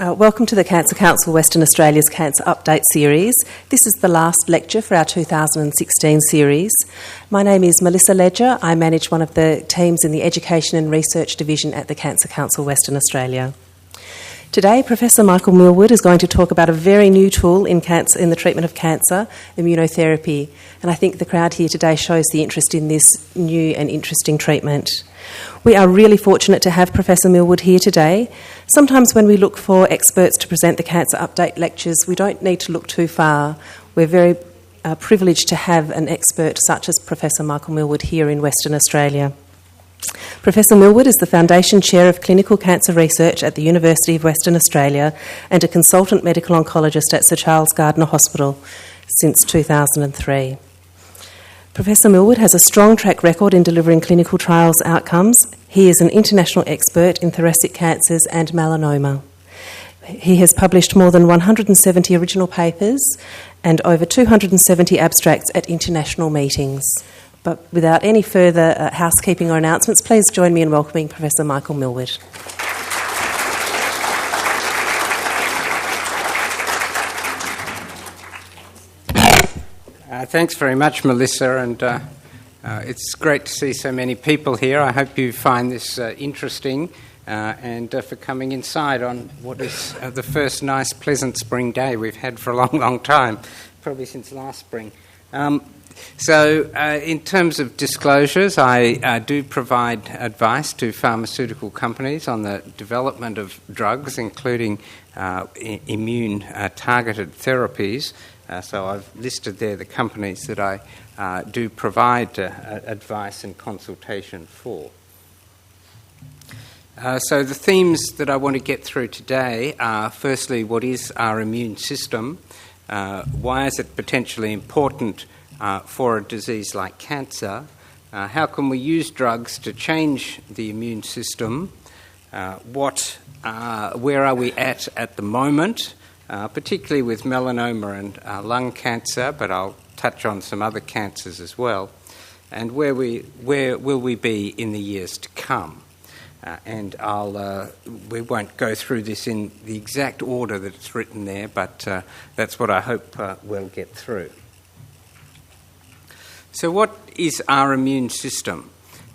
Welcome to the Cancer Council Western Australia's Cancer Update series. This is the last lecture for our 2016 series. My name is Melissa Ledger. I manage one of the teams in the Education and Research Division at the Cancer Council Western Australia. Today, Professor Michael Millward is going to talk about a very new tool in the treatment of cancer, immunotherapy. And I think the crowd here today shows the interest in this new and interesting treatment. We are really fortunate to have Professor Millward here today. Sometimes when we look for experts to present the Cancer Update lectures, we don't need to look too far. We're very privileged to have an expert such as Professor Michael Millward here in Western Australia. Professor Millward is the Foundation Chair of Clinical Cancer Research at the University of Western Australia and a Consultant Medical Oncologist at Sir Charles Gairdner Hospital since 2003. Professor Millward has a strong track record in delivering clinical trials outcomes. He is an international expert in thoracic cancers and melanoma. He has published more than 170 original papers and over 270 abstracts at international meetings. But without any further housekeeping or announcements, please join me in welcoming Professor Michael Millward. Thanks very much, Melissa, and it's great to see so many people here. I hope you find this interesting and for coming inside on what is the first nice, pleasant spring day we've had for a long, long time, probably since last spring. So in terms of disclosures, I do provide advice to pharmaceutical companies on the development of drugs, including immune-targeted therapies. So I've listed there the companies that I do provide advice and consultation for. So the themes that I want to get through today are, firstly, what is our immune system? Why is it potentially important for a disease like cancer? How can we use drugs to change the immune system? Where are we at the moment, particularly with melanoma and lung cancer, but I'll touch on some other cancers as well, and where will we be in the years to come? And we won't go through this in the exact order that it's written there, but that's what I hope we'll get through. So what is our immune system?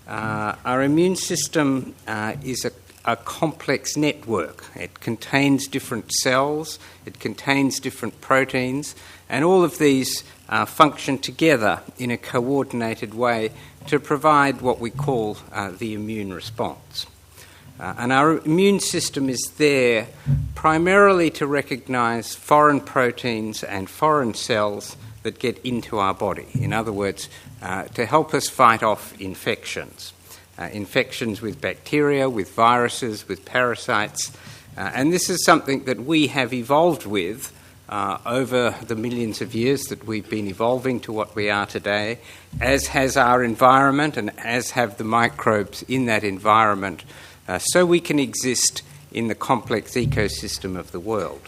Our immune system is a complex network. It contains different cells, it contains different proteins, and all of these function together in a coordinated way to provide what we call the immune response. And our immune system is there primarily to recognise foreign proteins and foreign cells that get into our body. In other words, to help us fight off infections. Infections with bacteria, with viruses, with parasites. And this is something that we have evolved with over the millions of years that we've been evolving to what we are today, as has our environment and as have the microbes in that environment, so we can exist in the complex ecosystem of the world.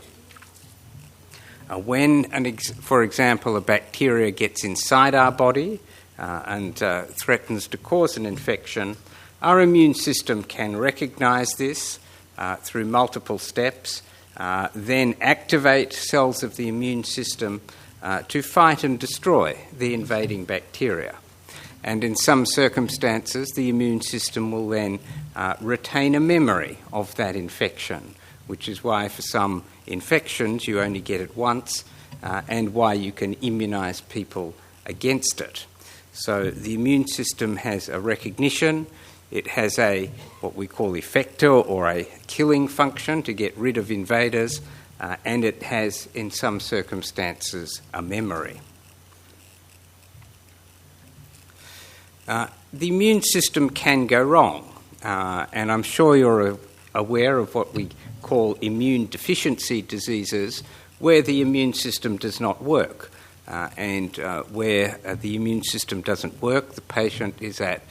When, for example, a bacteria gets inside our body and threatens to cause an infection, our immune system can recognise this through multiple steps, then activate cells of the immune system to fight and destroy the invading bacteria. And in some circumstances, the immune system will then retain a memory of that infection, which is why for some infections you only get it once, and why you can immunise people against it. So the immune system has a recognition, it has what we call effector or a killing function to get rid of invaders, and it has, in some circumstances, a memory. The immune system can go wrong, and I'm sure you're aware of what we call immune deficiency diseases, where the immune system does not work. And where the immune system doesn't work, the patient is at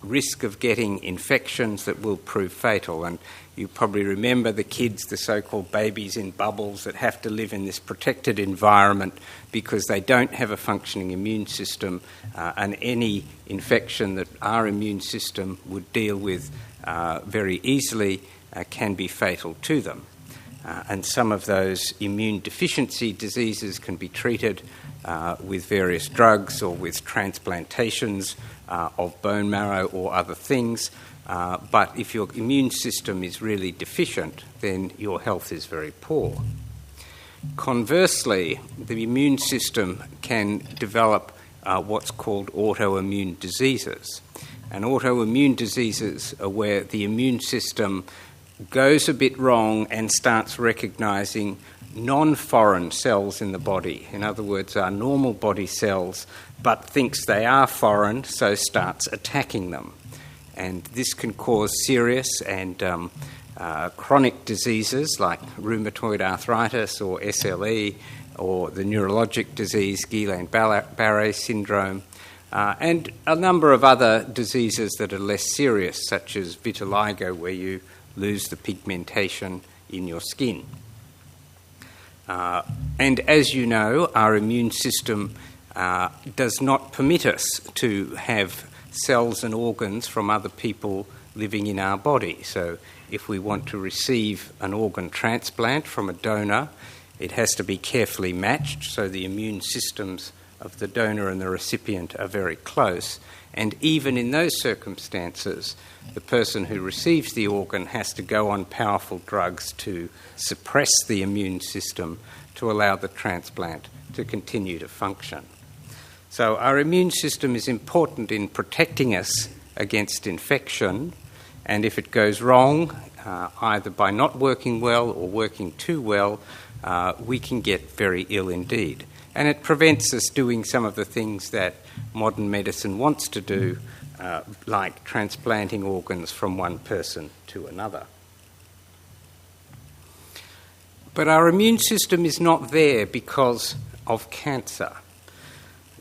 risk of getting infections that will prove fatal. And you probably remember the kids, the so-called babies in bubbles that have to live in this protected environment because they don't have a functioning immune system, and any infection that our immune system would deal with very easily can be fatal to them. And some of those immune deficiency diseases can be treated with various drugs or with transplantations of bone marrow or other things. But if your immune system is really deficient, then your health is very poor. Conversely, the immune system can develop what's called autoimmune diseases. And autoimmune diseases are where the immune system goes a bit wrong and starts recognising non-foreign cells in the body. In other words, our normal body cells, but thinks they are foreign, so starts attacking them. And this can cause serious and chronic diseases like rheumatoid arthritis or SLE, or the neurologic disease Guillain-Barré syndrome, and a number of other diseases that are less serious, such as vitiligo, where you lose the pigmentation in your skin. And as you know, our immune system does not permit us to have cells and organs from other people living in our body. So if we want to receive an organ transplant from a donor, it has to be carefully matched, so the immune systems of the donor and the recipient are very close. And even in those circumstances, the person who receives the organ has to go on powerful drugs to suppress the immune system to allow the transplant to continue to function. So our immune system is important in protecting us against infection, and if it goes wrong, either by not working well or working too well, we can get very ill indeed. And it prevents us doing some of the things that modern medicine wants to do, like transplanting organs from one person to another. But our immune system is not there because of cancer.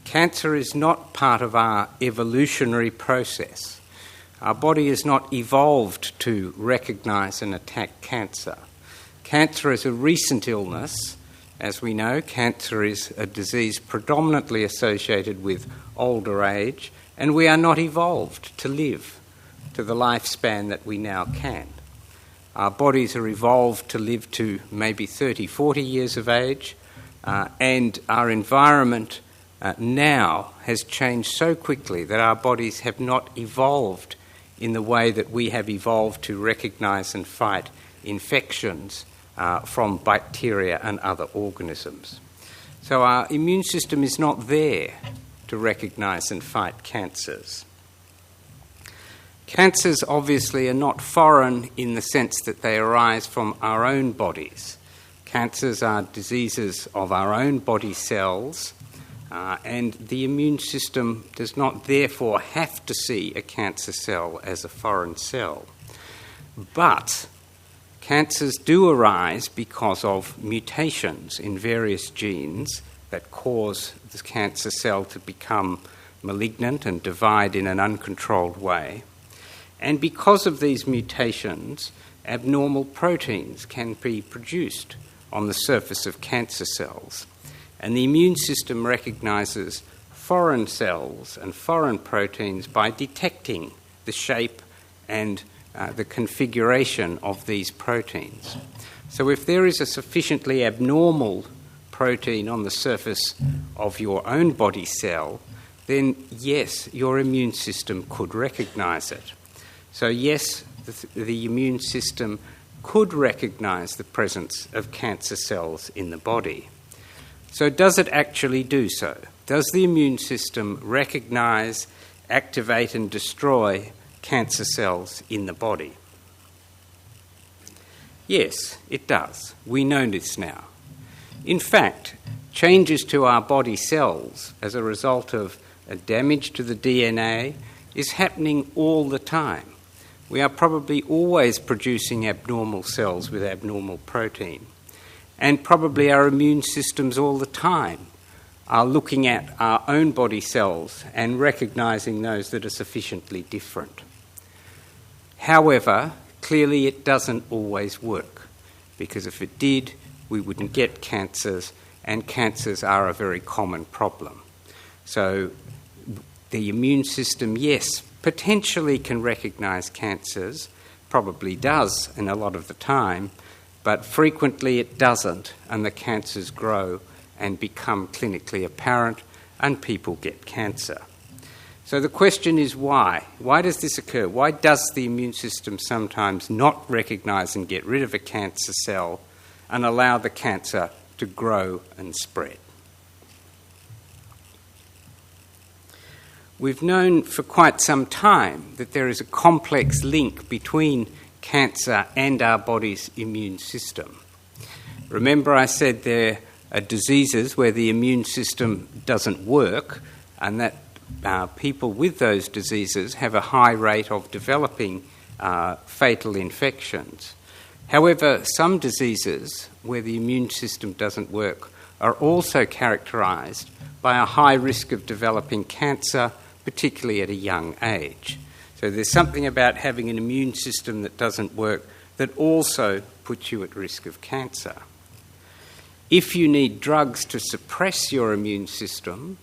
Cancer is not part of our evolutionary process. Our body is not evolved to recognise and attack cancer. Cancer is a recent illness. As we know, cancer is a disease predominantly associated with older age, and we are not evolved to live to the lifespan that we now can. Our bodies are evolved to live to maybe 30, 40 years of age, and our environment now has changed so quickly that our bodies have not evolved in the way that we have evolved to recognise and fight infections from bacteria and other organisms. So our immune system is not there to recognise and fight cancers. Cancers obviously are not foreign in the sense that they arise from our own bodies. Cancers are diseases of our own body cells, and the immune system does not therefore have to see a cancer cell as a foreign cell. But cancers do arise because of mutations in various genes that cause the cancer cell to become malignant and divide in an uncontrolled way. And because of these mutations, abnormal proteins can be produced on the surface of cancer cells. And the immune system recognises foreign cells and foreign proteins by detecting the shape and the configuration of these proteins. So if there is a sufficiently abnormal protein on the surface of your own body cell, then yes, your immune system could recognise it. So yes, the immune system could recognise the presence of cancer cells in the body. So does it actually do so? Does the immune system recognise, activate and destroy cancer cells in the body? Yes, it does. We know this now. In fact, changes to our body cells as a result of a damage to the DNA is happening all the time. We are probably always producing abnormal cells with abnormal protein. And probably our immune systems all the time are looking at our own body cells and recognising those that are sufficiently different. However, clearly it doesn't always work, because if it did, we wouldn't get cancers, and cancers are a very common problem. So the immune system, yes, potentially can recognise cancers, probably does in a lot of the time, but frequently it doesn't, and the cancers grow and become clinically apparent, and people get cancer. So the question is why? Why does this occur? Why does the immune system sometimes not recognise and get rid of a cancer cell and allow the cancer to grow and spread? We've known for quite some time that there is a complex link between cancer and our body's immune system. Remember, I said there are diseases where the immune system doesn't work, and that people with those diseases have a high rate of developing fatal infections. However, some diseases where the immune system doesn't work are also characterised by a high risk of developing cancer, particularly at a young age. So there's something about having an immune system that doesn't work that also puts you at risk of cancer. If you need drugs to suppress your immune system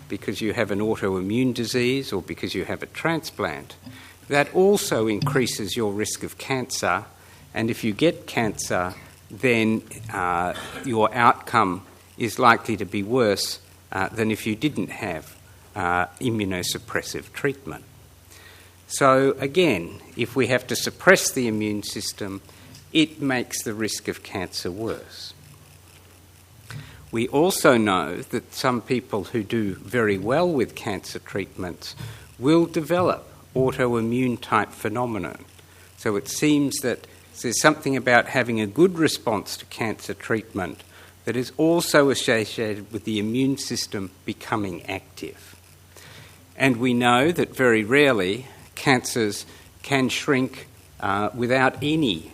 because you have an autoimmune disease or because you have a transplant, that also increases your risk of cancer. And if you get cancer, then your outcome is likely to be worse than if you didn't have immunosuppressive treatment. So again, if we have to suppress the immune system, it makes the risk of cancer worse. We also know that some people who do very well with cancer treatments will develop autoimmune type phenomenon. So it seems that there's something about having a good response to cancer treatment that is also associated with the immune system becoming active. And we know that very rarely cancers can shrink without any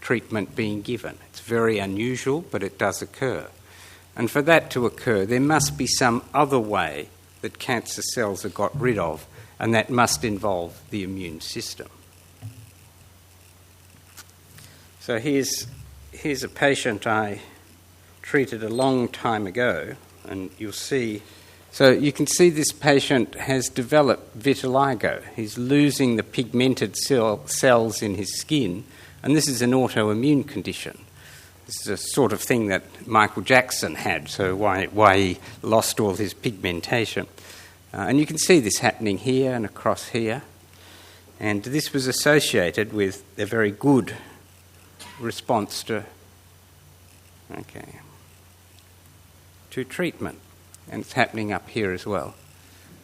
treatment being given. It's very unusual, but it does occur. And for that to occur, there must be some other way that cancer cells are got rid of, and that must involve the immune system. So here's a patient I treated a long time ago, and you'll see. So you can see this patient has developed vitiligo. He's losing the pigmented cells in his skin, and this is an autoimmune condition. This is a sort of thing that Michael Jackson had, so why he lost all his pigmentation. And you can see this happening here and across here. And this was associated with a very good response to treatment. And it's happening up here as well.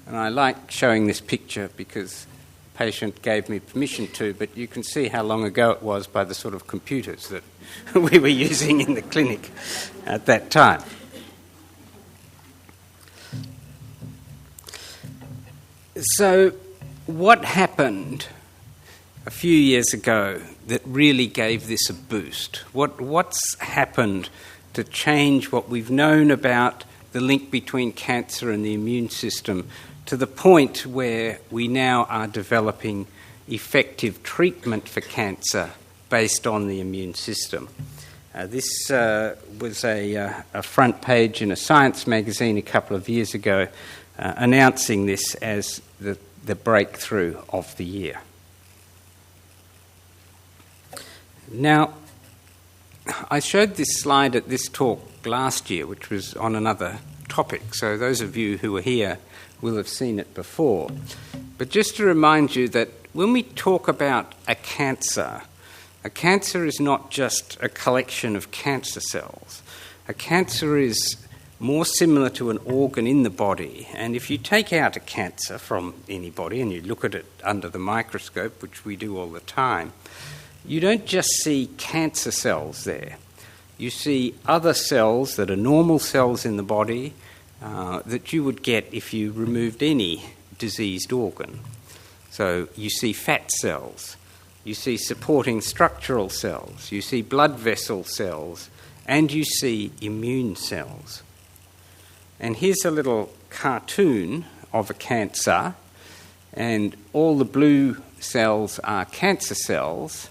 And I like showing this picture because the patient gave me permission to, but you can see how long ago it was by the sort of computers that we were using in the clinic at that time. So what happened a few years ago that really gave this a boost? What's happened to change what we've known about the link between cancer and the immune system to the point where we now are developing effective treatment for cancer based on the immune system? This was a front page in a science magazine a couple of years ago announcing this as the breakthrough of the year. Now, I showed this slide at this talk last year, which was on another topic, so those of you who were here will have seen it before. But just to remind you that when we talk about a cancer is not just a collection of cancer cells. A cancer is more similar to an organ in the body, and if you take out a cancer from anybody and you look at it under the microscope, which we do all the time, you don't just see cancer cells there. You see other cells that are normal cells in the body that you would get if you removed any diseased organ. So you see fat cells, you see supporting structural cells, you see blood vessel cells, and you see immune cells. And here's a little cartoon of a cancer, and all the blue cells are cancer cells,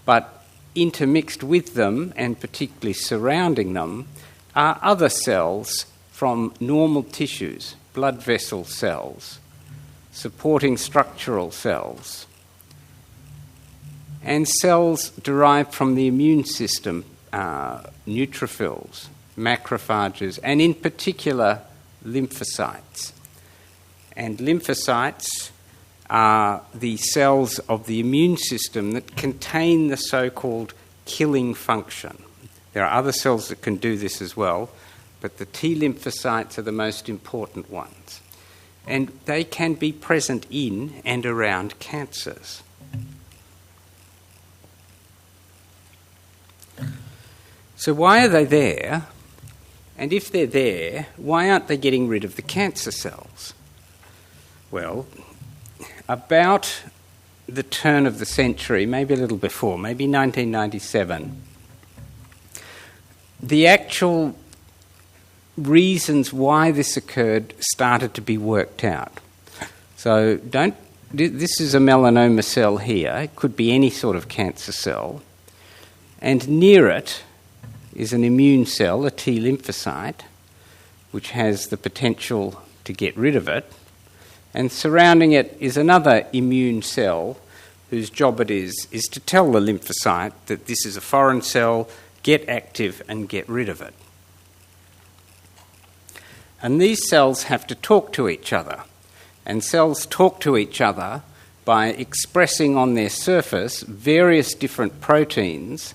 but intermixed with them, and particularly surrounding them, are other cells from normal tissues, blood vessel cells, supporting structural cells, and cells derived from the immune system, neutrophils, macrophages, and in particular lymphocytes. And lymphocytes are the cells of the immune system that contain the so-called killing function. There are other cells that can do this as well, but the T lymphocytes are the most important ones. And they can be present in and around cancers. So why are they there? And if they're there, why aren't they getting rid of the cancer cells? Well, about the turn of the century, maybe a little before, maybe 1997, the actual reasons why this occurred started to be worked out. So this is a melanoma cell here. It could be any sort of cancer cell. And near it is an immune cell, a T lymphocyte, which has the potential to get rid of it. And surrounding it is another immune cell whose job it is to tell the lymphocyte that this is a foreign cell, get active and get rid of it. And these cells have to talk to each other. And cells talk to each other by expressing on their surface various different proteins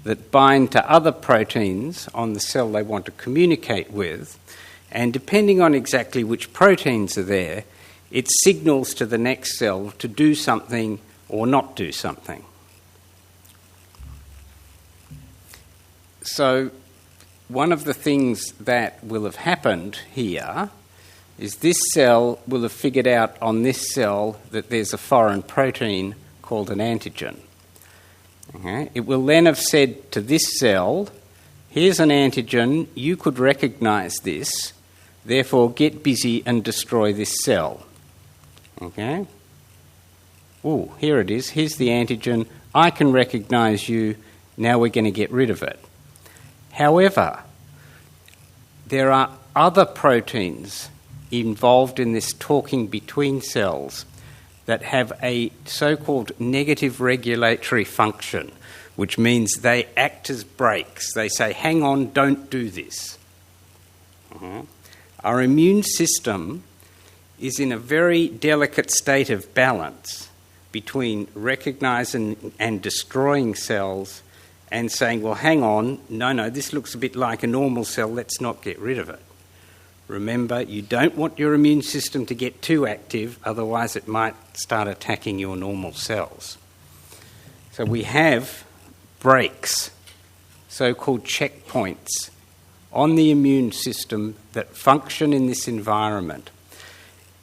that bind to other proteins on the cell they want to communicate with. And depending on exactly which proteins are there, it signals to the next cell to do something or not do something. So one of the things that will have happened here is this cell will have figured out on this cell that there's a foreign protein called an antigen. Okay? It will then have said to this cell, here's an antigen, you could recognise this, therefore get busy and destroy this cell. Okay? Oh, here it is, here's the antigen, I can recognise you, now we're going to get rid of it. However, there are other proteins involved in this talking between cells that have a so-called negative regulatory function, which means they act as brakes. They say, hang on, don't do this. Our immune system is in a very delicate state of balance between recognising and destroying cells and saying, well, hang on, no, this looks a bit like a normal cell, let's not get rid of it. Remember, you don't want your immune system to get too active, otherwise it might start attacking your normal cells. So we have brakes, so-called checkpoints, on the immune system that function in this environment.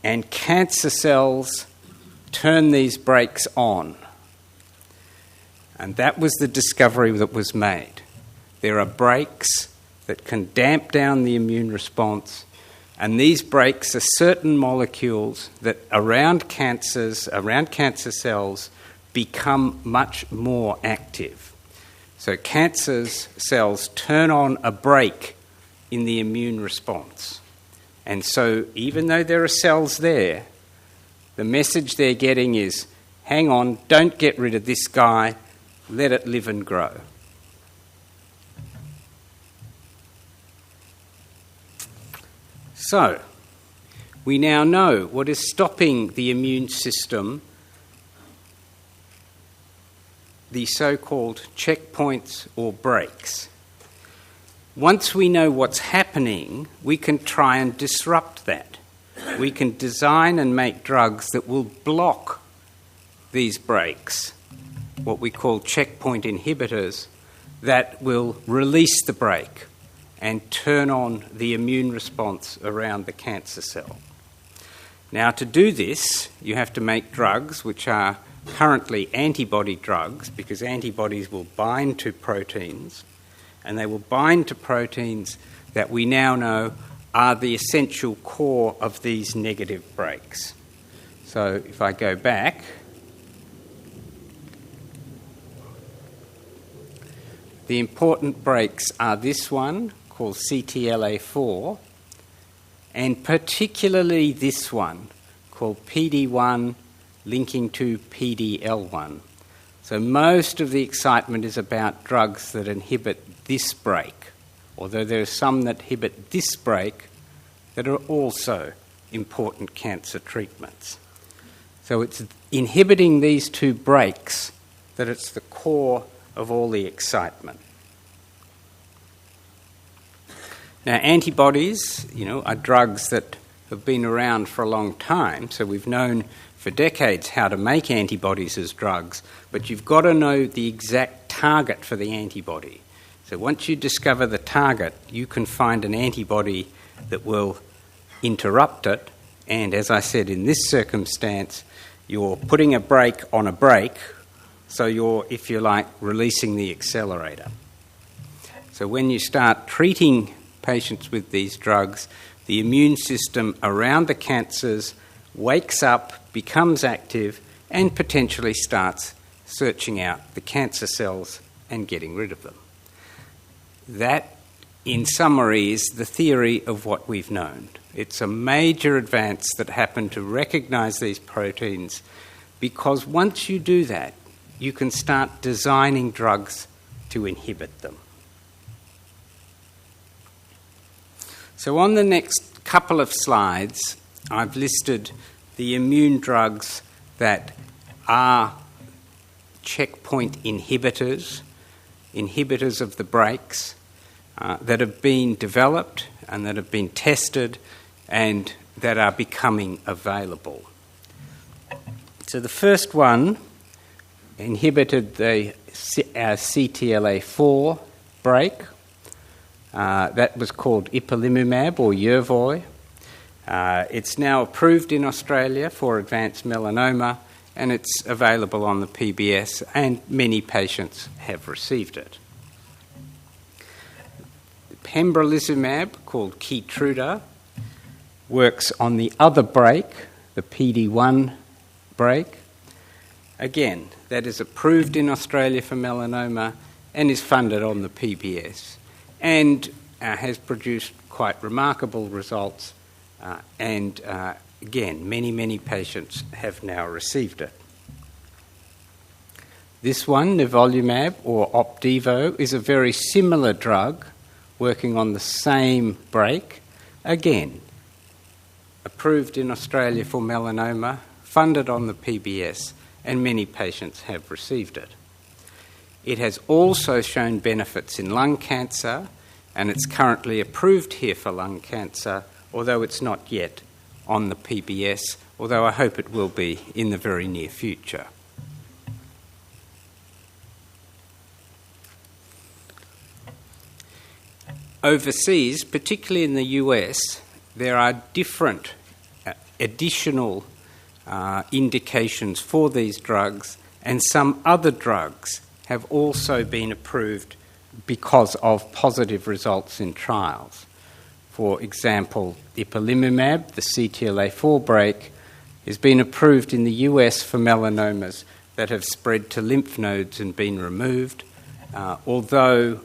And cancer cells turn these brakes on. And that was the discovery that was made. There are brakes that can damp down the immune response, and these brakes are certain molecules that around cancer cells become much more active. So cancer cells turn on a brake in the immune response. And so even though there are cells there, the message they're getting is, hang on, don't get rid of this guy, let it live and grow. So, we now know what is stopping the immune system, the so-called checkpoints or brakes. Once we know what's happening, we can try and disrupt that. We can design and make drugs that will block these brakes, what we call checkpoint inhibitors, that will release the brake and turn on the immune response around the cancer cell. Now, to do this, you have to make drugs which are currently antibody drugs, because antibodies will bind to proteins, and they will bind to proteins that we now know are the essential core of these negative brakes. So if I go back, the important brakes are this one, called CTLA4, and particularly this one, called PD1 linking to PDL1. So most of the excitement is about drugs that inhibit this brake, although there are some that inhibit this brake that are also important cancer treatments. So it's inhibiting these two brakes that it's the core of all the excitement. Now, antibodies, are drugs that have been around for a long time, so we've known for decades how to make antibodies as drugs, but you've got to know the exact target for the antibody. So once you discover the target, you can find an antibody that will interrupt it, and as I said, in this circumstance, you're putting a brake on a brake, so you're, if you like, releasing the accelerator. So when you start treating patients with these drugs, the immune system around the cancers wakes up, becomes active, and potentially starts searching out the cancer cells and getting rid of them. That, in summary, is the theory of what we've known. It's a major advance that happened to recognise these proteins, because once you do that, you can start designing drugs to inhibit them. So on the next couple of slides, I've listed the immune drugs that are checkpoint inhibitors, inhibitors of the brakes, that have been developed and that have been tested and that are becoming available. So the first one inhibited the CTLA-4 brake. That was called ipilimumab or Yervoy. It's now approved in Australia for advanced melanoma, and it's available on the PBS, and many patients have received it. Pembrolizumab, called Keytruda, works on the other brake, the PD-1 brake. Again, that is approved in Australia for melanoma and is funded on the PBS, and has produced quite remarkable results, and again, many patients have now received it. This one, nivolumab or Opdivo, is a very similar drug working on the same brake, again, approved in Australia for melanoma, funded on the PBS, and many patients have received it. It has also shown benefits in lung cancer, and it's currently approved here for lung cancer, although it's not yet on the PBS, although I hope it will be in the very near future. Overseas, particularly in the US, there are different additional indications for these drugs, and some other drugs have also been approved because of positive results in trials. For example, ipilimumab, the CTLA-4 brake, has been approved in the US for melanomas that have spread to lymph nodes and been removed, although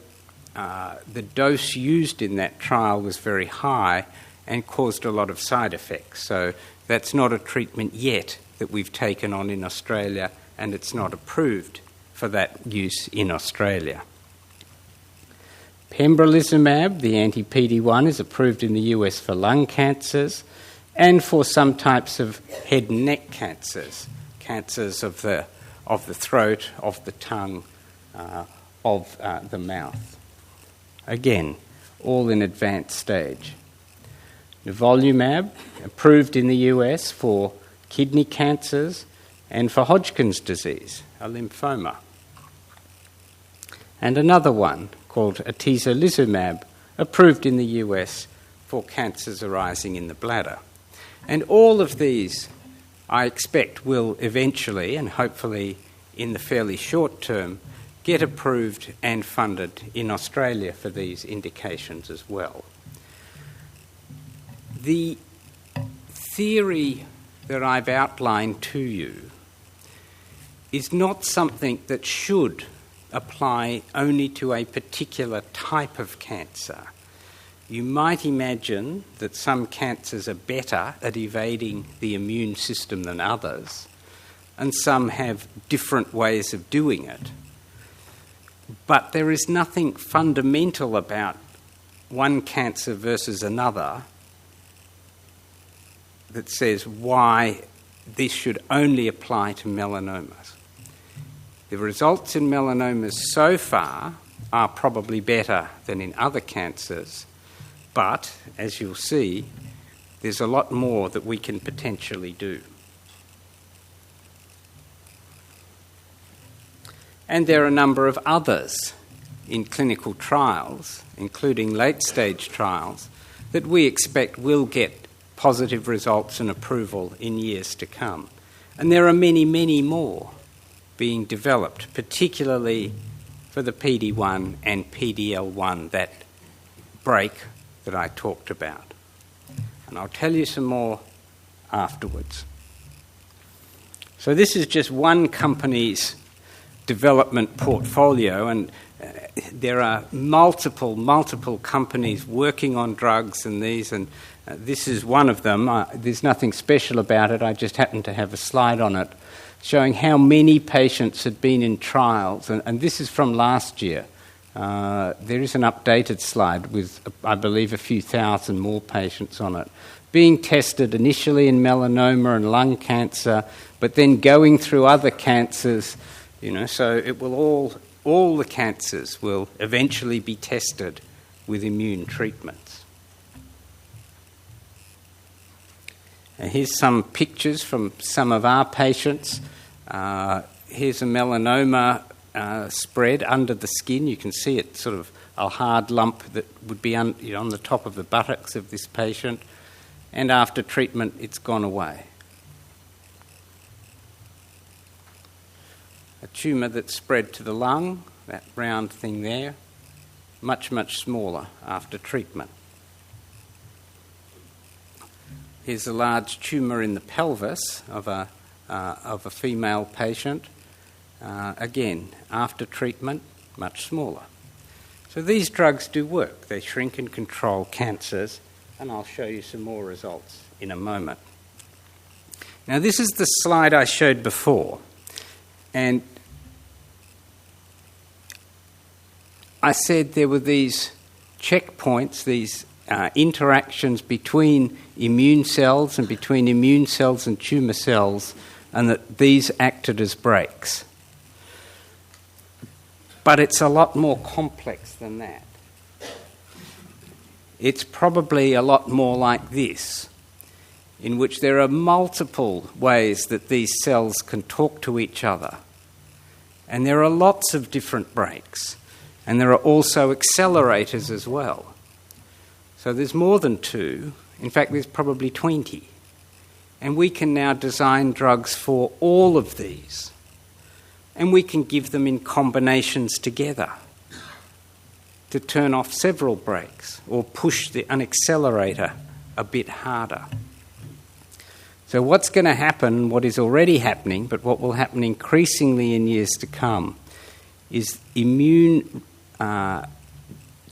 the dose used in that trial was very high and caused a lot of side effects. So that's not a treatment yet that we've taken on in Australia, and it's not approved for that use in Australia. Pembrolizumab, the anti-PD-1, is approved in the US for lung cancers and for some types of head and neck cancers, cancers of the throat, of the tongue, of the mouth. Again, all in advanced stage. Nivolumab, approved in the US for kidney cancers and for Hodgkin's disease, a lymphoma. And another one called atezolizumab, approved in the US for cancers arising in the bladder. And all of these, I expect, will eventually, and hopefully in the fairly short term, get approved and funded in Australia for these indications as well. The theory that I've outlined to you is not something that should apply only to a particular type of cancer. You might imagine that some cancers are better at evading the immune system than others, and some have different ways of doing it. But there is nothing fundamental about one cancer versus another that says why this should only apply to melanomas. The results in melanomas so far are probably better than in other cancers, but, as you'll see, there's a lot more that we can potentially do. And there are a number of others in clinical trials, including late-stage trials, that we expect will get positive results and approval in years to come. And there are many, many more being developed, particularly for the PD-1 and PD-L1, that break that I talked about. And I'll tell you some more afterwards. So this is just one company's development portfolio, and there are multiple companies working on drugs and these, and this is one of them. There's nothing special about it. I just happen to have a slide on it showing how many patients had been in trials, and this is from last year. There is an updated slide with, I believe, a few thousand more patients on it, being tested initially in melanoma and lung cancer, but then going through other cancers, so it will all the cancers will eventually be tested with immune treatments. And here's some pictures from some of our patients. Here's a melanoma spread under the skin. You can see it sort of a hard lump that would be on the top of the buttocks of this patient. And after treatment, it's gone away. A tumour that spread to the lung, that round thing there, much, much smaller after treatment. Here's a large tumour in the pelvis of a female patient. Again, after treatment, much smaller. So these drugs do work. They shrink and control cancers, and I'll show you some more results in a moment. Now, this is the slide I showed before, and I said there were these checkpoints, these interactions between immune cells and between immune cells and tumour cells, and that these acted as brakes. But it's a lot more complex than that. It's probably a lot more like this, in which there are multiple ways that these cells can talk to each other. And there are lots of different brakes. And there are also accelerators as well. So there's more than 2. In fact, there's probably 20. And we can now design drugs for all of these. And we can give them in combinations together to turn off several brakes or push an accelerator a bit harder. So what's going to happen, what is already happening, but what will happen increasingly in years to come, is immune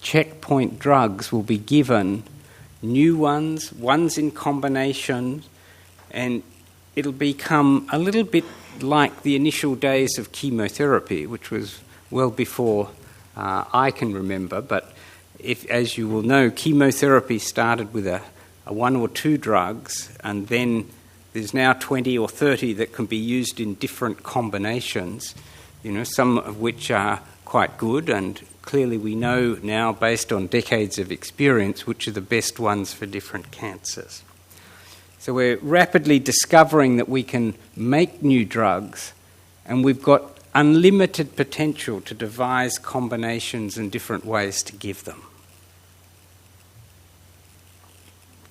checkpoint drugs will be given, new ones in combination, and it'll become a little bit like the initial days of chemotherapy, which was well before I can remember. But as you will know, chemotherapy started with a 1 or 2 drugs, and then there's now 20 or 30 that can be used in different combinations, some of which are quite good, and clearly we know now, based on decades of experience, which are the best ones for different cancers. So we're rapidly discovering that we can make new drugs, and we've got unlimited potential to devise combinations and different ways to give them.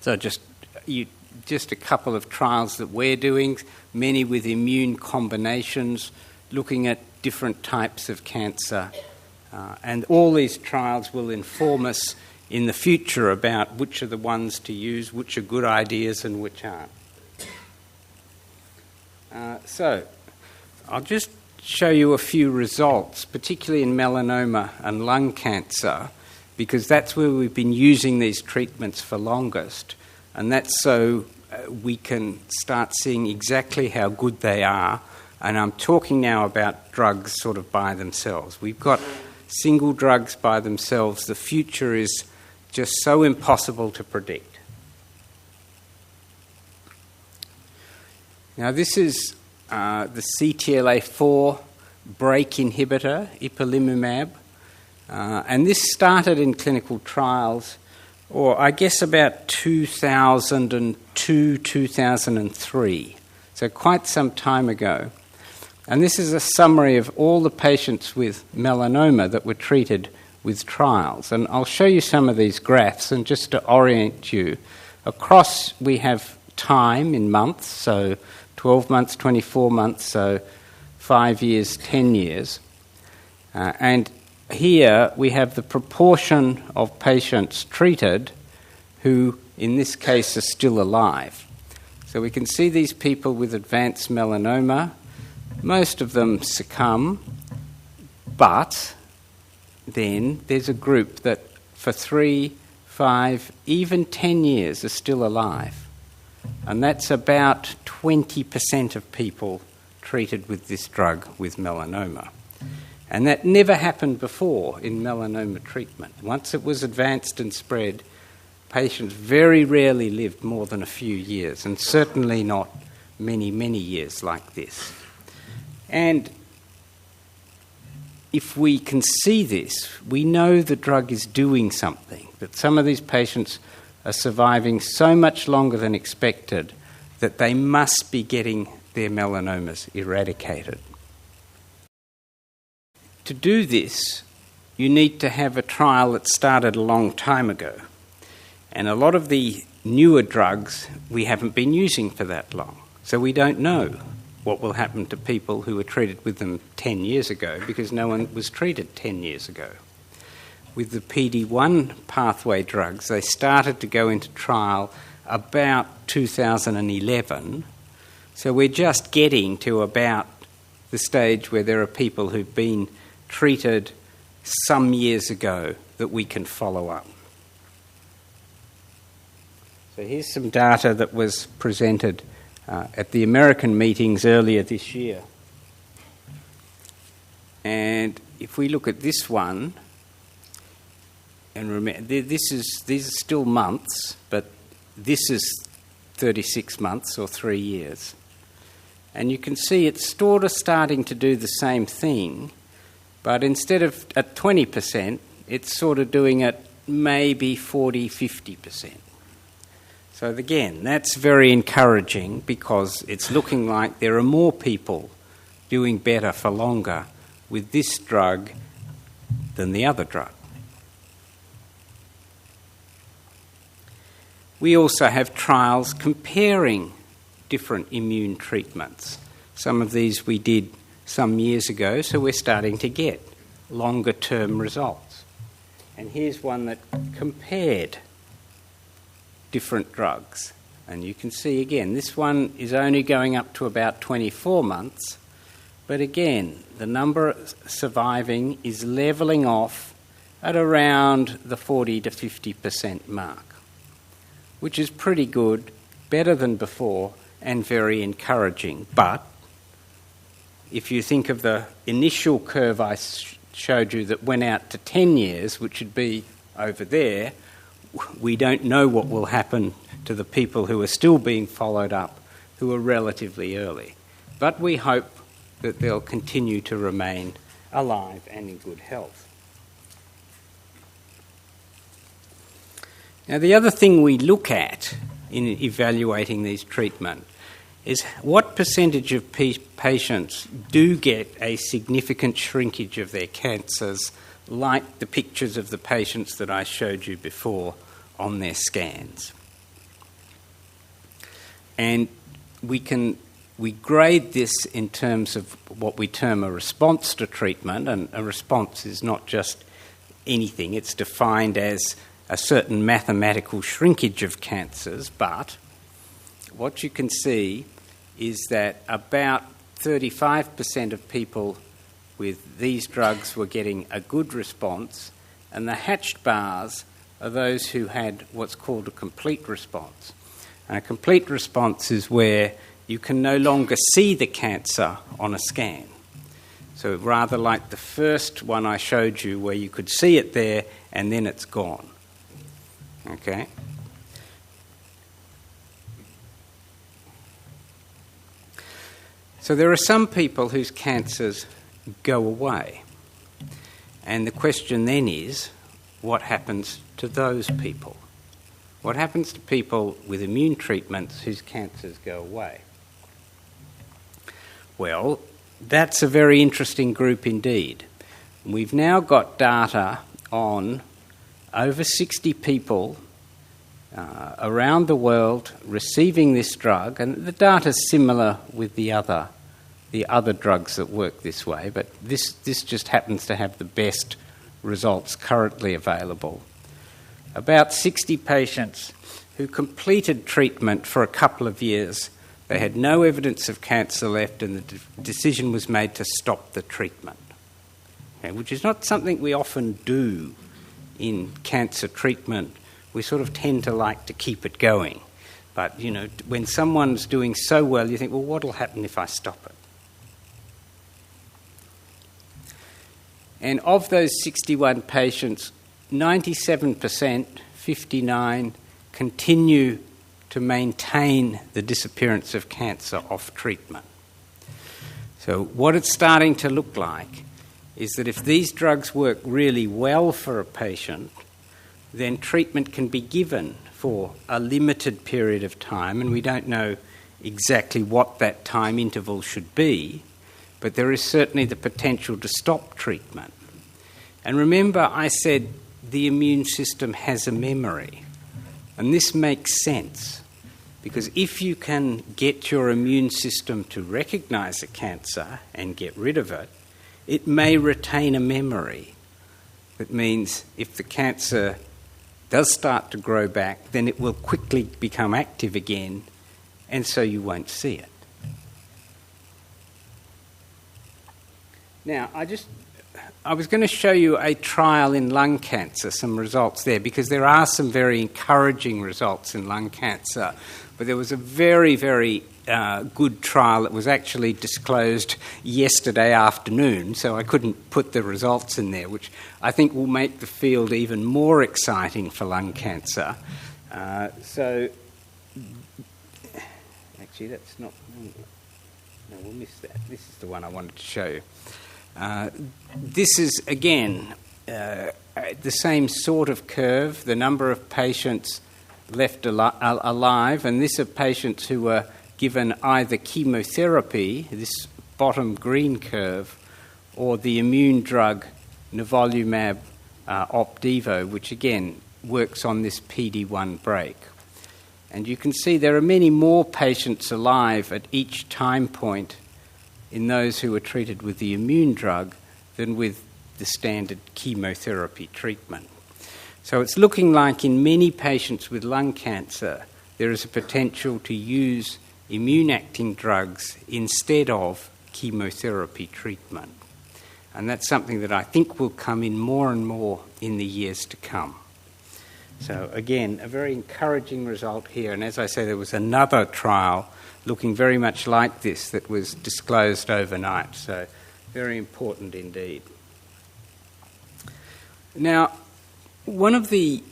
So just a couple of trials that we're doing, many with immune combinations, looking at different types of cancer. And all these trials will inform us in the future about which are the ones to use, which are good ideas and which aren't. So I'll just show you a few results, particularly in melanoma and lung cancer, because that's where we've been using these treatments for longest, and that's so we can start seeing exactly how good they are And I'm talking now about drugs sort of by themselves. We've got single drugs by themselves. The future is just so impossible to predict. Now this is the CTLA-4 brake inhibitor, ipilimumab. And this started in clinical trials, or I guess about 2002, 2003, so quite some time ago. And this is a summary of all the patients with melanoma that were treated with trials. And I'll show you some of these graphs, and just to orient you, across we have time in months, so 12 months, 24 months, so 5 years, 10 years. And here we have the proportion of patients treated who, in this case, are still alive. So we can see these people with advanced melanoma. Most of them succumb, but then there's a group that for 3, 5, even 10 years are still alive. And that's about 20% of people treated with this drug with melanoma. And that never happened before in melanoma treatment. Once it was advanced and spread, patients very rarely lived more than a few years, and certainly not many, many years like this. And if we can see this, we know the drug is doing something, that some of these patients are surviving so much longer than expected that they must be getting their melanomas eradicated. To do this, you need to have a trial that started a long time ago. And a lot of the newer drugs we haven't been using for that long. So we don't know what will happen to people who were treated with them 10 years ago, because no one was treated 10 years ago. With the PD-1 pathway drugs, they started to go into trial about 2011. So we're just getting to about the stage where there are people who've been treated some years ago that we can follow up. So here's some data that was presented at the American meetings earlier this year. And if we look at this one, and remember, these are still months, but this is 36 months or 3 years. And you can see it's sort of starting to do the same thing, but instead of at 20%, it's sort of doing it maybe 40, 50%. So again, that's very encouraging, because it's looking like there are more people doing better for longer with this drug than the other drug. We also have trials comparing different immune treatments. Some of these we did some years ago, so we're starting to get longer-term results. And here's one that compared different drugs. And you can see again, this one is only going up to about 24 months, but again, the number surviving is levelling off at around the 40 to 50% mark, which is pretty good, better than before, and very encouraging. But if you think of the initial curve I showed you that went out to 10 years, which would be over there, we don't know what will happen to the people who are still being followed up, who are relatively early. But we hope that they'll continue to remain alive and in good health. Now, the other thing we look at in evaluating these treatments is what percentage of patients do get a significant shrinkage of their cancers, like the pictures of the patients that I showed you before on their scans. And we grade this in terms of what we term a response to treatment, and a response is not just anything. It's defined as a certain mathematical shrinkage of cancers, but what you can see is that about 35% of people with these drugs were getting a good response, and the hatched bars are those who had what's called a complete response. And a complete response is where you can no longer see the cancer on a scan. So rather like the first one I showed you where you could see it there and then it's gone. Okay? So there are some people whose cancers go away. And the question then is, what happens to those people? What happens to people with immune treatments whose cancers go away? Well, that's a very interesting group indeed. We've now got data on over 60 people around the world receiving this drug, and the data is similar with the other drugs that work this way, but this just happens to have the best results currently available. About 60 patients who completed treatment for a couple of years. They had no evidence of cancer left, and the decision was made to stop the treatment, okay, which is not something we often do in cancer treatment. We sort of tend to like to keep it going. But, you know, when someone's doing so well, you think, well, what'll happen if I stop it? And of those 61 patients, 97%, 59, continue to maintain the disappearance of cancer off treatment. So what it's starting to look like is that if these drugs work really well for a patient, then treatment can be given for a limited period of time, and we don't know exactly what that time interval should be, but there is certainly the potential to stop treatment. And remember, I said the immune system has a memory, and this makes sense. Because if you can get your immune system to recognise a cancer and get rid of it, it may retain a memory. That means if the cancer does start to grow back, then it will quickly become active again, and so you won't see it. Now, I was going to show you a trial in lung cancer, some results there, because there are some very encouraging results in lung cancer. But there was a very, very good trial that was actually disclosed yesterday afternoon, so I couldn't put the results in there, which I think will make the field even more exciting for lung cancer. Actually, that's not... No, we'll miss that. This is the one I wanted to show you. This is, again, the same sort of curve, the number of patients left alive, and this are patients who were given either chemotherapy, this bottom green curve, or the immune drug nivolumab Opdivo, which again works on this PD-1 break. And you can see there are many more patients alive at each time point in those who were treated with the immune drug than with the standard chemotherapy treatment. So it's looking like in many patients with lung cancer, there is a potential to use immune-acting drugs instead of chemotherapy treatment. And that's something that I think will come in more and more in the years to come. So again, a very encouraging result here. And as I say, there was another trial looking very much like this that was disclosed overnight. So very important indeed. Now, one of the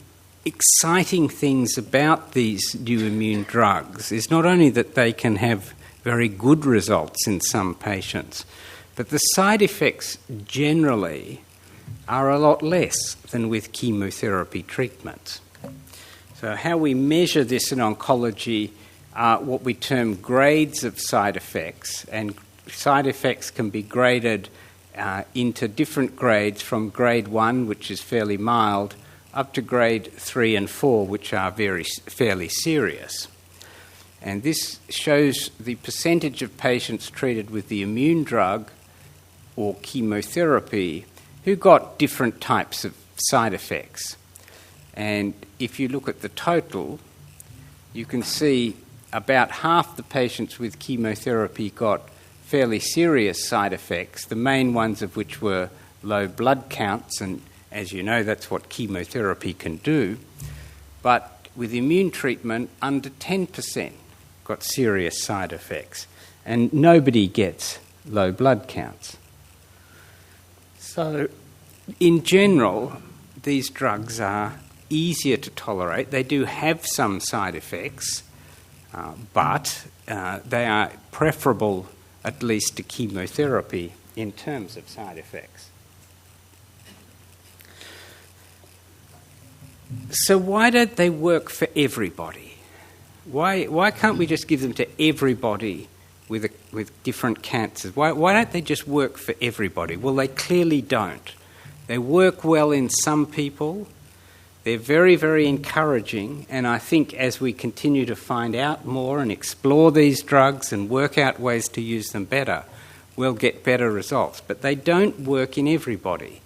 exciting things about these new immune drugs is not only that they can have very good results in some patients, but the side effects generally are a lot less than with chemotherapy treatments. So how we measure this in oncology are what we term grades of side effects, and side effects can be graded into different grades from grade 1, which is fairly mild, up to grade 3 and 4, which are fairly serious. And this shows the percentage of patients treated with the immune drug or chemotherapy who got different types of side effects. And if you look at the total, you can see about half the patients with chemotherapy got fairly serious side effects, the main ones of which were low blood counts, and as you know, that's what chemotherapy can do. But with immune treatment, under 10% got serious side effects. And nobody gets low blood counts. So, in general, these drugs are easier to tolerate. They do have some side effects, but they are preferable at least to chemotherapy in terms of side effects. So why don't they work for everybody? Why can't we just give them to everybody with different cancers? Why don't they just work for everybody? Well, they clearly don't. They work well in some people. They're very, very encouraging, and I think as we continue to find out more and explore these drugs and work out ways to use them better, we'll get better results. But they don't work in everybody,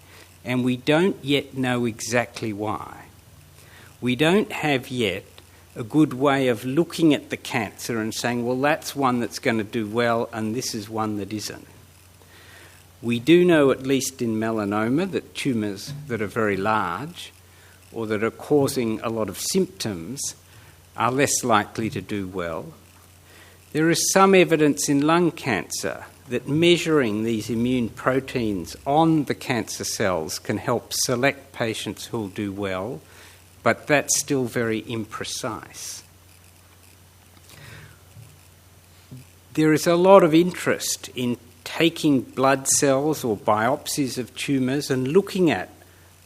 and we don't yet know exactly why. We don't have yet a good way of looking at the cancer and saying, well, that's one that's going to do well and this is one that isn't. We do know, at least in melanoma, that tumours that are very large or that are causing a lot of symptoms are less likely to do well. There is some evidence in lung cancer that measuring these immune proteins on the cancer cells can help select patients who will do well, but that's still very imprecise. There is a lot of interest in taking blood cells or biopsies of tumours and looking at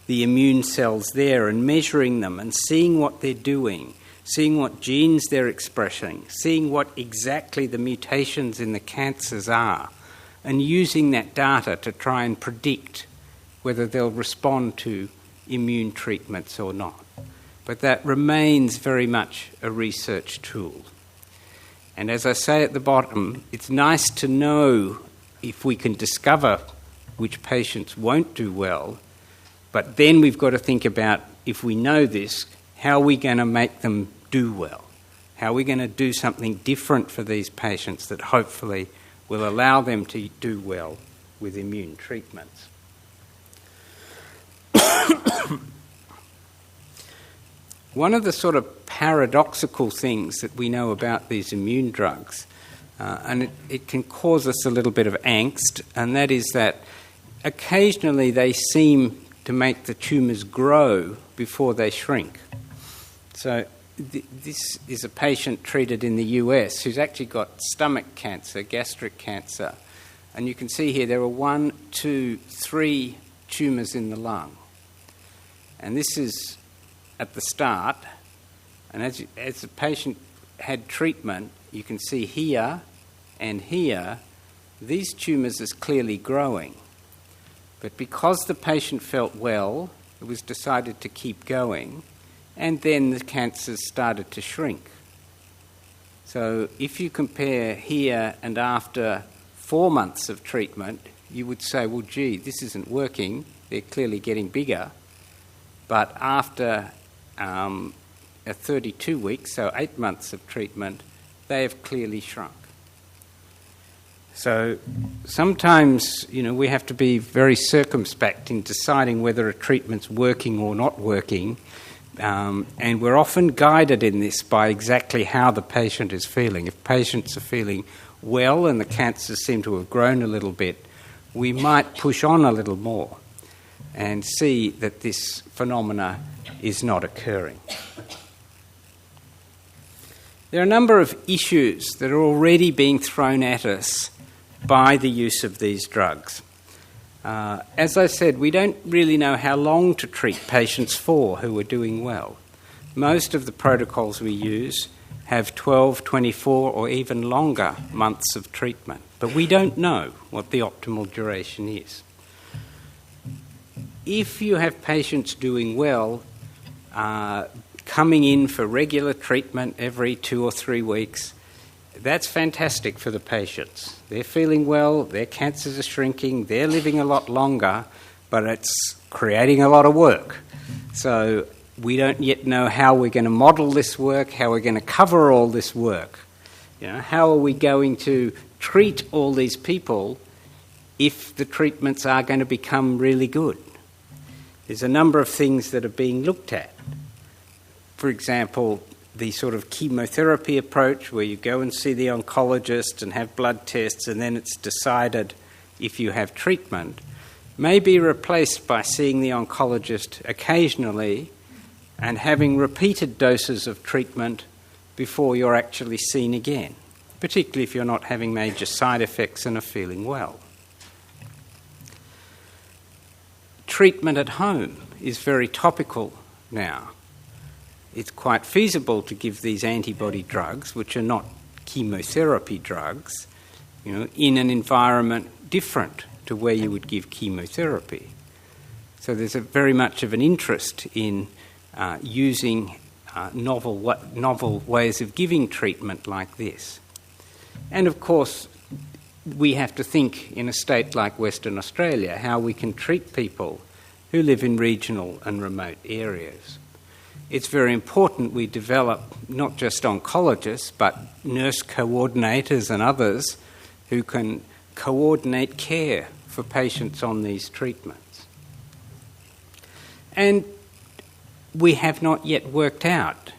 the immune cells there and measuring them and seeing what they're doing, seeing what genes they're expressing, seeing what exactly the mutations in the cancers are, and using that data to try and predict whether they'll respond to immune treatments or not. But that remains very much a research tool. And as I say at the bottom, it's nice to know if we can discover which patients won't do well, but then we've got to think about, if we know this, how are we going to make them do well? How are we going to do something different for these patients that hopefully will allow them to do well with immune treatments? One of the sort of paradoxical things that we know about these immune drugs, and it can cause us a little bit of angst, and that is that occasionally they seem to make the tumours grow before they shrink. So this is a patient treated in the US who's actually got stomach cancer, gastric cancer, and you can see here there are 1, 2, 3 tumours in the lung. And this is at the start, and as the patient had treatment, you can see here and here, these tumours is clearly growing. But because the patient felt well, it was decided to keep going, and then the cancers started to shrink. So if you compare here and after 4 months of treatment, you would say, well, gee, this isn't working, they're clearly getting bigger. But after 32 weeks, so 8 months of treatment, they have clearly shrunk. So sometimes, we have to be very circumspect in deciding whether a treatment's working or not working, and we're often guided in this by exactly how the patient is feeling. If patients are feeling well and the cancers seem to have grown a little bit, we might push on a little more and see that this phenomena is not occurring. There are a number of issues that are already being thrown at us by the use of these drugs. As I said, we don't really know how long to treat patients for who are doing well. Most of the protocols we use have 12, 24 or even longer months of treatment, but we don't know what the optimal duration is. If you have patients doing well, coming in for regular treatment every 2 or 3 weeks, that's fantastic for the patients. They're feeling well, their cancers are shrinking, they're living a lot longer, but it's creating a lot of work. So we don't yet know how we're going to model this work, how we're going to cover all this work. How are we going to treat all these people if the treatments are going to become really good? There's a number of things that are being looked at. For example, the sort of chemotherapy approach where you go and see the oncologist and have blood tests and then it's decided if you have treatment, may be replaced by seeing the oncologist occasionally and having repeated doses of treatment before you're actually seen again, particularly if you're not having major side effects and are feeling well. Treatment at home is very topical now. It's quite feasible to give these antibody drugs, which are not chemotherapy drugs, in an environment different to where you would give chemotherapy. So there's very much of an interest in using novel ways of giving treatment like this. And of course, we have to think in a state like Western Australia how we can treat people who live in regional and remote areas. It's very important we develop not just oncologists, but nurse coordinators and others who can coordinate care for patients on these treatments. And we have not yet worked out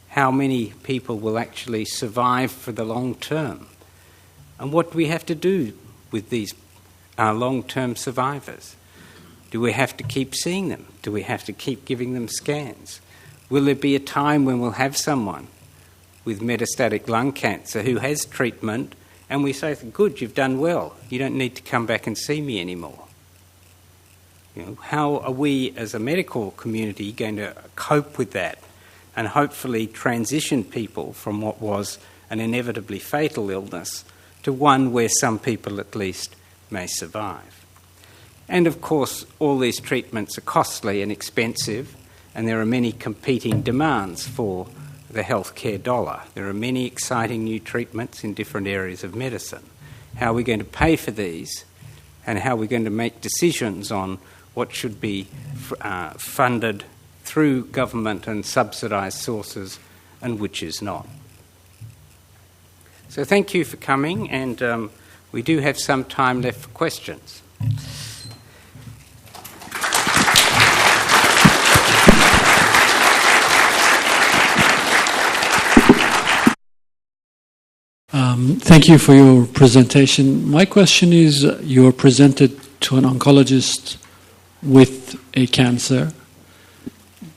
how many people will actually survive for the long term and what we have to do with these long-term survivors. Do we have to keep seeing them? Do we have to keep giving them scans? Will there be a time when we'll have someone with metastatic lung cancer who has treatment and we say, good, you've done well, you don't need to come back and see me anymore? How are we as a medical community going to cope with that and hopefully transition people from what was an inevitably fatal illness to one where some people at least may survive? And of course, all these treatments are costly and expensive, and there are many competing demands for the healthcare dollar. There are many exciting new treatments in different areas of medicine. How are we going to pay for these, and how are we going to make decisions on what should be funded through government and subsidised sources and which is not? So thank you for coming, and we do have some time left for questions. Thank you for your presentation. My question is, you're presented to an oncologist with a cancer.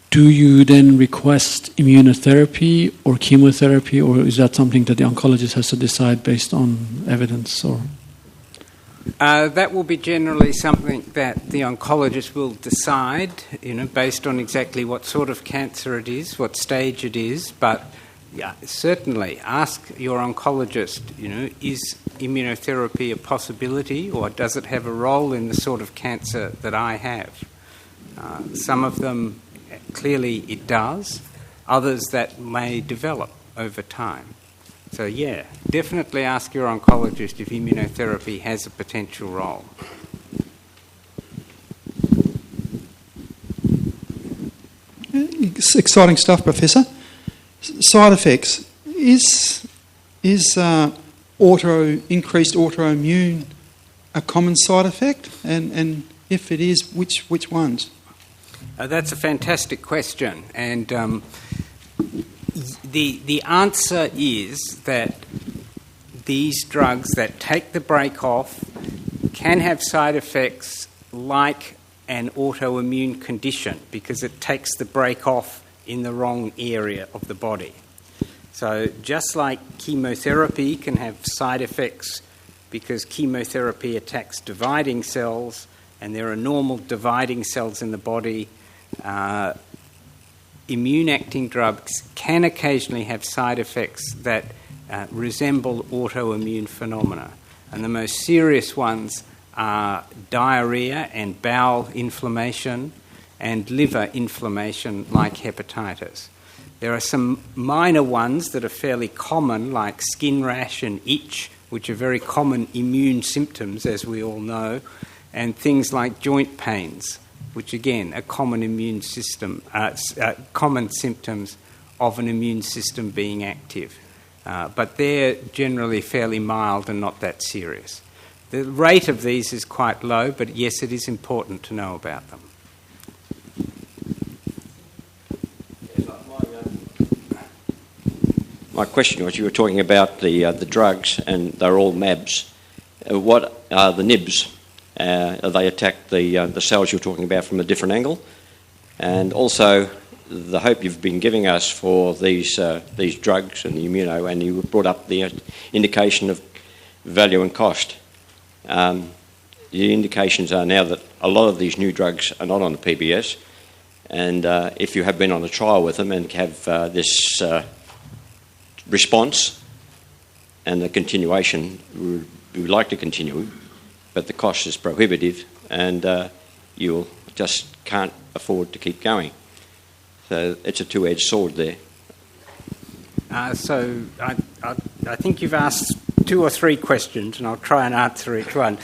Do you then request immunotherapy or chemotherapy, or is that something that the oncologist has to decide based on evidence? Or that will be generally something that the oncologist will decide, based on exactly what sort of cancer it is, what stage it is, but yeah, certainly ask your oncologist, is immunotherapy a possibility, or does it have a role in the sort of cancer that I have? Some of them, clearly it does. Others that may develop over time. So yeah, definitely ask your oncologist if immunotherapy has a potential role. It's exciting stuff, Professor. Side effects. Is increased autoimmune a common side effect? And if it is, which ones? That's a fantastic question. And the answer is that these drugs that take the brake off can have side effects like an autoimmune condition because it takes the brake off in the wrong area of the body. So just like chemotherapy can have side effects because chemotherapy attacks dividing cells and there are normal dividing cells in the body, immune-acting drugs can occasionally have side effects that resemble autoimmune phenomena. And the most serious ones are diarrhea and bowel inflammation and liver inflammation like hepatitis. There are some minor ones that are fairly common, like skin rash and itch, which are very common immune symptoms, as we all know, and things like joint pains, which again are common immune system, common symptoms of an immune system being active. But they're generally fairly mild and not that serious. The rate of these is quite low, but yes, it is important to know about them. My question was, you were talking about the drugs, and they're all MABs. What are the NIBs? They attack the cells you're talking about from a different angle, and also the hope you've been giving us for these drugs and the immuno, and you brought up the indication of value and cost. The indications are now that a lot of these new drugs are not on the PBS, and if you have been on a trial with them and have this response and the continuation, we would like to continue, but the cost is prohibitive, and you just can't afford to keep going. So it's a two-edged sword there. So I think you've asked 2 or 3 questions, and I'll try and answer each one.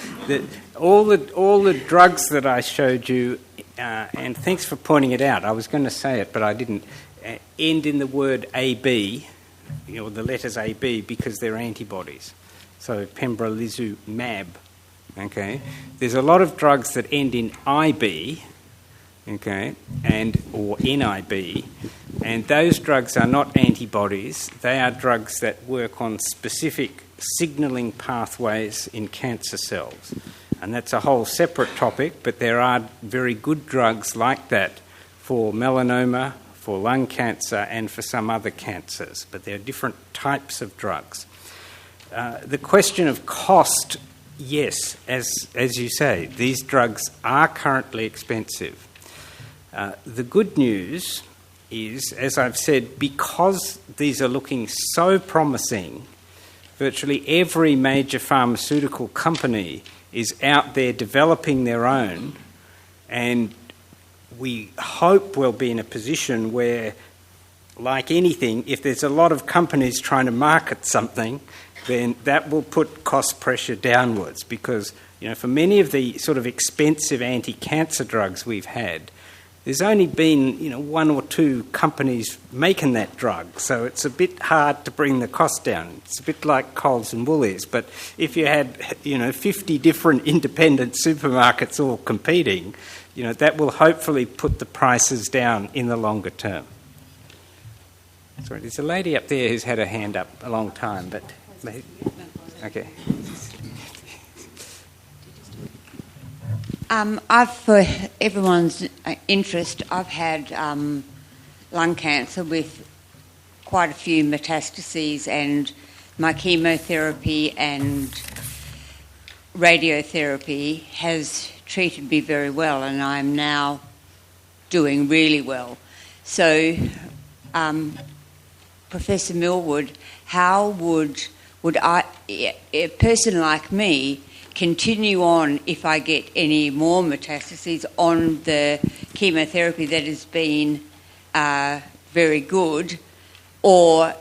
All the drugs that I showed you, and thanks for pointing it out. I was going to say it, but I didn't. End in the word AB, the letters AB, because they're antibodies. So pembrolizumab. Okay, there's a lot of drugs that end in IB. Okay, or NIB, and those drugs are not antibodies. They are drugs that work on specific signalling pathways in cancer cells, and that's a whole separate topic. But there are very good drugs like that for melanoma, for lung cancer, and for some other cancers. But there are different types of drugs. The question of cost, yes, as you say, these drugs are currently expensive. The good news is, as I've said, because these are looking so promising, virtually every major pharmaceutical company is out there developing their own, and we hope we'll be in a position where, like anything, if there's a lot of companies trying to market something, then that will put cost pressure downwards, because for many of the sort of expensive anti-cancer drugs we've had, there's only been 1 or 2 companies making that drug, so it's a bit hard to bring the cost down. It's a bit like Coles and Woolies, but if you had 50 different independent supermarkets all competing, that will hopefully put the prices down in the longer term. Sorry, there's a lady up there who's had her hand up a long time, but okay. For everyone's interest, I've had lung cancer with quite a few metastases, and my chemotherapy and radiotherapy has treated me very well, and I'm now doing really well. So, Professor Millward, how would a person like me continue on if I get any more metastases on the chemotherapy that has been very good, or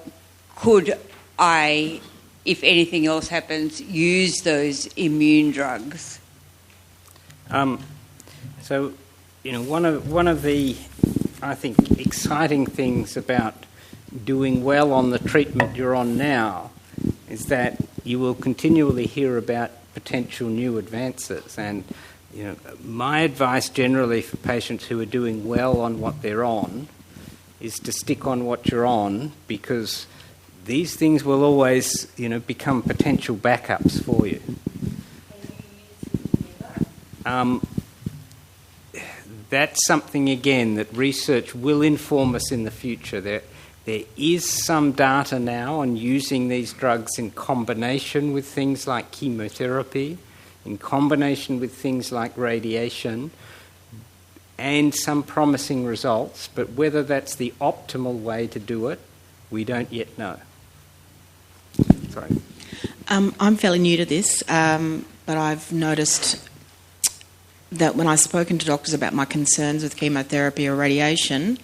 could I, if anything else happens, use those immune drugs? So, one of the, I think, exciting things about doing well on the treatment you're on now is that you will continually hear about potential new advances, and my advice generally for patients who are doing well on what they're on is to stick on what you're on, because these things will always become potential backups for you. That's something again that research will inform us in the future. There is some data now on using these drugs in combination with things like chemotherapy, in combination with things like radiation, and some promising results. But whether that's the optimal way to do it, we don't yet know. Sorry. I'm fairly new to this, but I've noticed that when I've spoken to doctors about my concerns with chemotherapy or radiation,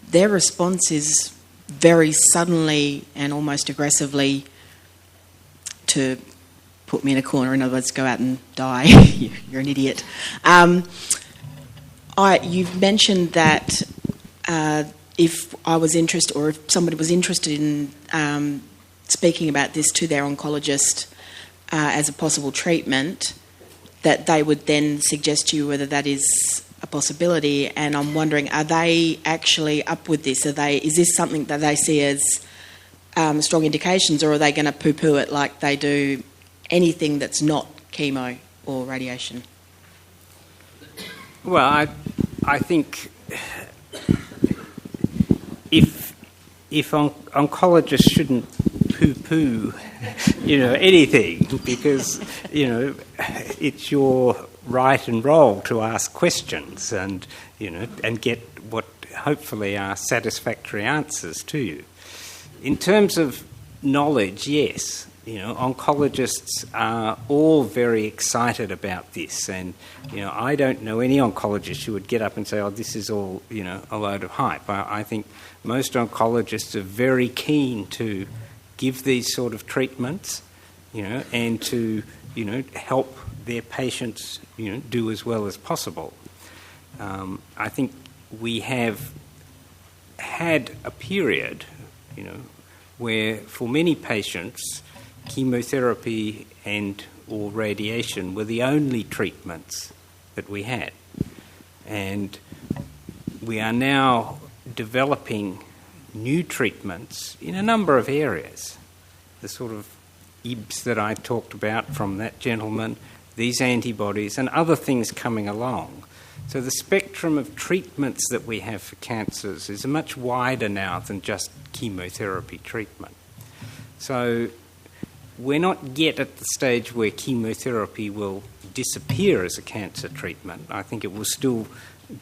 their response is very suddenly and almost aggressively to put me in a corner. In other words, go out and die. You're an idiot. You've mentioned that if I was interested, or if somebody was interested in speaking about this to their oncologist as a possible treatment, that they would then suggest to you whether that is a possibility. And I'm wondering, are they actually up with this? Is this something that they see as strong indications, or are they going to poo-poo it like they do anything that's not chemo or radiation? Well, I think if oncologists shouldn't poo-poo, anything, because it's your right and role to ask questions and get what hopefully are satisfactory answers to you. In terms of knowledge, yes, oncologists are all very excited about this, and I don't know any oncologist who would get up and say, "Oh, this is all a load of hype." I think most oncologists are very keen to give these sort of treatments, and to help their patients do as well as possible. I think we have had a period, where for many patients, chemotherapy and or radiation were the only treatments that we had. And we are now developing new treatments in a number of areas. The sort of IBS that I talked about from that gentleman, these antibodies and other things coming along. So the spectrum of treatments that we have for cancers is much wider now than just chemotherapy treatment. So we're not yet at the stage where chemotherapy will disappear as a cancer treatment. I think it will still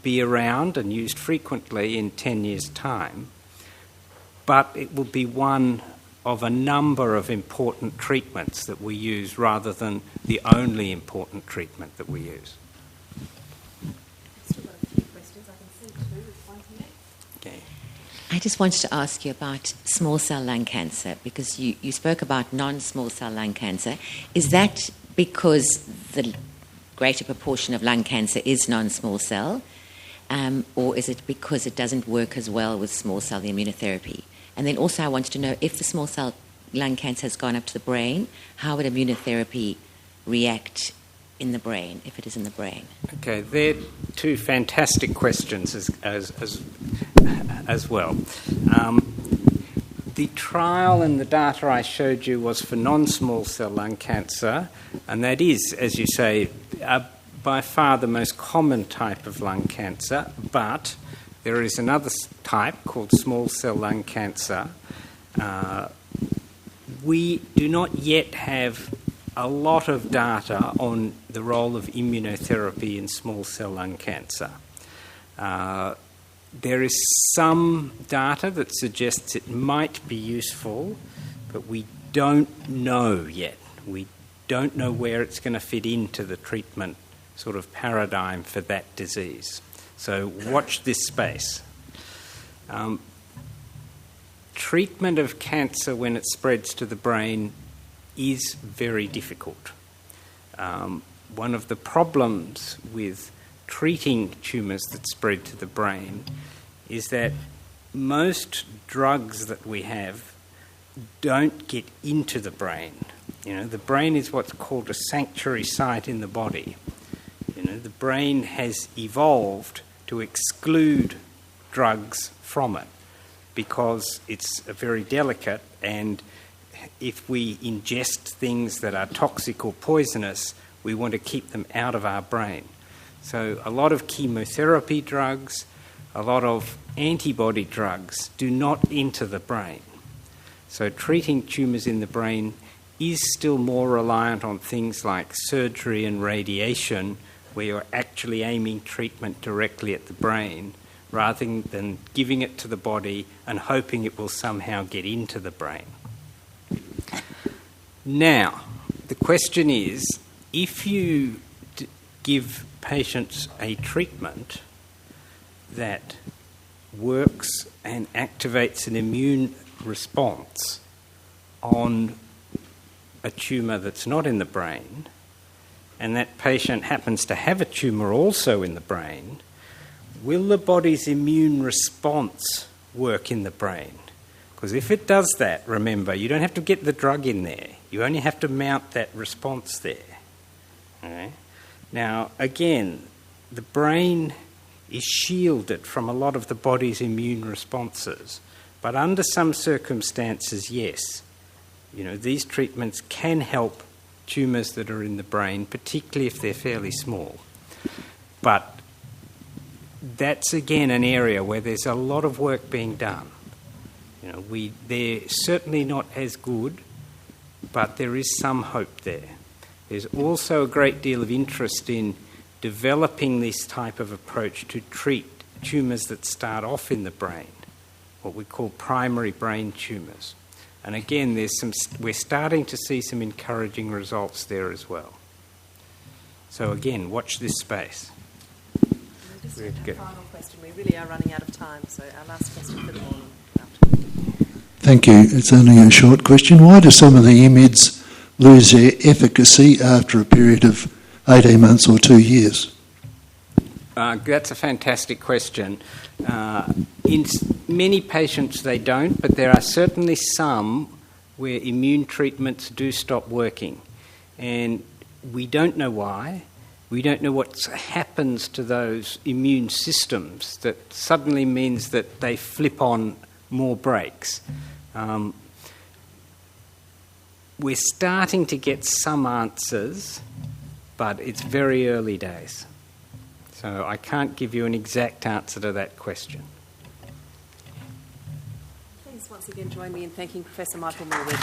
be around and used frequently in 10 years' time, but it will be one of a number of important treatments that we use rather than the only important treatment that we use. I just wanted to ask you about small cell lung cancer, because you spoke about non-small cell lung cancer. Is that because the greater proportion of lung cancer is non-small cell, or is it because it doesn't work as well with small cell immunotherapy? And then also I wanted to know, if the small cell lung cancer has gone up to the brain, how would immunotherapy react in the brain, if it is in the brain? Okay, they're two fantastic questions as well. The trial and the data I showed you was for non-small cell lung cancer, and that is, as you say, by far the most common type of lung cancer, but there is another type called small cell lung cancer. We do not yet have a lot of data on the role of immunotherapy in small cell lung cancer. There is some data that suggests it might be useful, but we don't know yet. We don't know where it's going to fit into the treatment sort of paradigm for that disease. So watch this space. Treatment of cancer when it spreads to the brain is very difficult. One of the problems with treating tumours that spread to the brain is that most drugs that we have don't get into the brain. The brain is what's called a sanctuary site in the body. The brain has evolved to exclude drugs from it because it's very delicate, and if we ingest things that are toxic or poisonous, we want to keep them out of our brain. So a lot of chemotherapy drugs, a lot of antibody drugs do not enter the brain. So treating tumours in the brain is still more reliant on things like surgery and radiation, where you're actually aiming treatment directly at the brain rather than giving it to the body and hoping it will somehow get into the brain. Now, the question is, if you give patients a treatment that works and activates an immune response on a tumour that's not in the brain, and that patient happens to have a tumour also in the brain, will the body's immune response work in the brain? Because if it does that, remember, you don't have to get the drug in there. You only have to mount that response there. Okay? Now, again, the brain is shielded from a lot of the body's immune responses But under some circumstances, yes. These treatments can help tumours that are in the brain, particularly if they're fairly small. But that's, again, an area where there's a lot of work being done. They're certainly not as good, but there is some hope there. There's also a great deal of interest in developing this type of approach to treat tumours that start off in the brain, what we call primary brain tumours. And again, we're starting to see some encouraging results there as well. So again, watch this space. Just a final question. We really are running out of time, so our last question for the morning. Thank you. It's only a short question. Why do some of the IMIDs lose their efficacy after a period of 18 months or 2 years? That's a fantastic question. In many patients they don't, but there are certainly some where immune treatments do stop working. And we don't know why. We don't know what happens to those immune systems that suddenly means that they flip on more brakes. We're starting to get some answers, but it's very early days. So I can't give you an exact answer to that question. Please once again join me in thanking Professor Michael Millward.